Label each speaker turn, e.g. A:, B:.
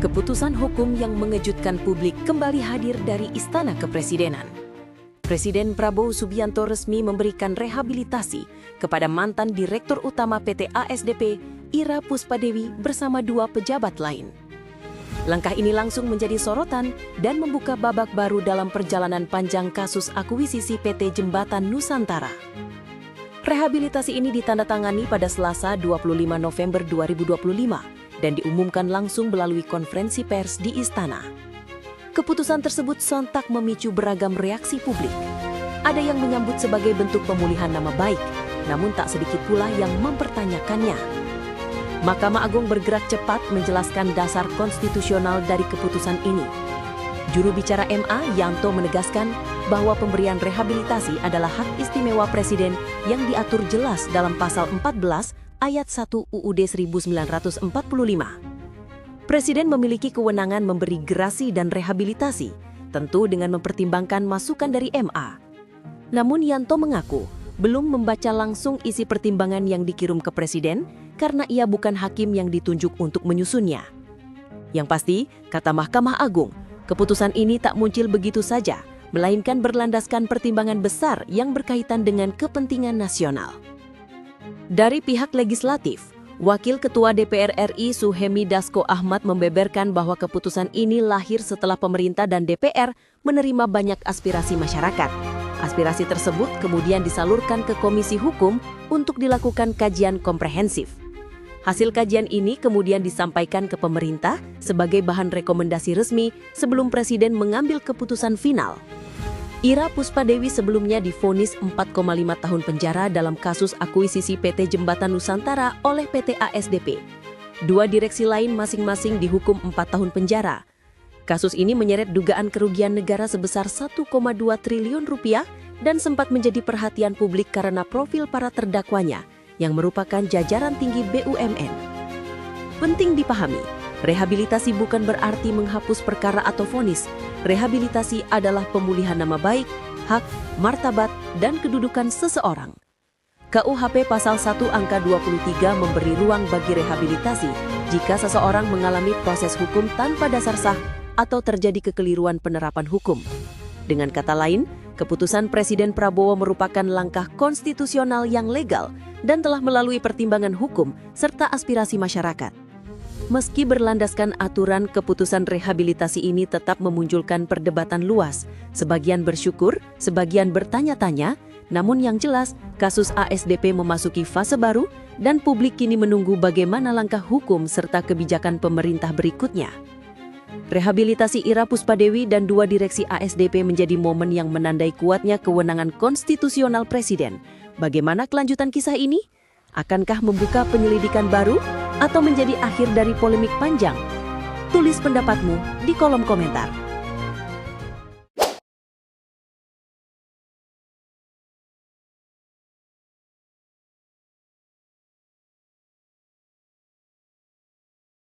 A: Keputusan hukum yang mengejutkan publik kembali hadir dari Istana Kepresidenan. Presiden Prabowo Subianto resmi memberikan rehabilitasi kepada mantan Direktur Utama PT ASDP, Ira Puspadewi bersama dua pejabat lain. Langkah ini langsung menjadi sorotan dan membuka babak baru dalam perjalanan panjang kasus akuisisi PT Jembatan Nusantara. Rehabilitasi ini ditandatangani pada Selasa 25 November 2025 dan diumumkan langsung melalui konferensi pers di Istana. Keputusan tersebut sontak memicu beragam reaksi publik. Ada yang menyambut sebagai bentuk pemulihan nama baik, namun tak sedikit pula yang mempertanyakannya. Mahkamah Agung bergerak cepat menjelaskan dasar konstitusional dari keputusan ini. Juru bicara MA, Yanto, menegaskan bahwa pemberian rehabilitasi adalah hak istimewa Presiden yang diatur jelas dalam Pasal 14 Ayat 1 UUD 1945. Presiden memiliki kewenangan memberi gerasi dan rehabilitasi, tentu dengan mempertimbangkan masukan dari MA. Namun Yanto mengaku belum membaca langsung isi pertimbangan yang dikirim ke Presiden karena ia bukan hakim yang ditunjuk untuk menyusunnya. Yang pasti, kata Mahkamah Agung, keputusan ini tak muncul begitu saja, melainkan berlandaskan pertimbangan besar yang berkaitan dengan kepentingan nasional. Dari pihak legislatif, Wakil Ketua DPR RI Suhemi Dasko Ahmad membeberkan bahwa keputusan ini lahir setelah pemerintah dan DPR menerima banyak aspirasi masyarakat. Aspirasi tersebut kemudian disalurkan ke Komisi Hukum untuk dilakukan kajian komprehensif. Hasil kajian ini kemudian disampaikan ke pemerintah sebagai bahan rekomendasi resmi sebelum Presiden mengambil keputusan final. Ira Puspadewi sebelumnya divonis 4,5 tahun penjara dalam kasus akuisisi PT Jembatan Nusantara oleh PT ASDP. Dua direksi lain masing-masing dihukum 4 tahun penjara. Kasus ini menyeret dugaan kerugian negara sebesar 1,2 triliun rupiah dan sempat menjadi perhatian publik karena profil para terdakwanya yang merupakan jajaran tinggi BUMN. Penting dipahami, rehabilitasi bukan berarti menghapus perkara atau vonis. Rehabilitasi adalah pemulihan nama baik, hak, martabat, dan kedudukan seseorang. KUHP Pasal 1 Angka 23 memberi ruang bagi rehabilitasi jika seseorang mengalami proses hukum tanpa dasar sah atau terjadi kekeliruan penerapan hukum. Dengan kata lain, keputusan Presiden Prabowo merupakan langkah konstitusional yang legal dan telah melalui pertimbangan hukum serta aspirasi masyarakat. Meski berlandaskan aturan, keputusan rehabilitasi ini tetap memunculkan perdebatan luas. Sebagian bersyukur, sebagian bertanya-tanya, namun yang jelas, kasus ASDP memasuki fase baru dan publik kini menunggu bagaimana langkah hukum serta kebijakan pemerintah berikutnya. Rehabilitasi Ira Puspadewi dan dua direksi ASDP menjadi momen yang menandai kuatnya kewenangan konstitusional Presiden. Bagaimana kelanjutan kisah ini? Akankah membuka penyelidikan baru atau menjadi akhir dari polemik panjang? Tulis pendapatmu di kolom komentar.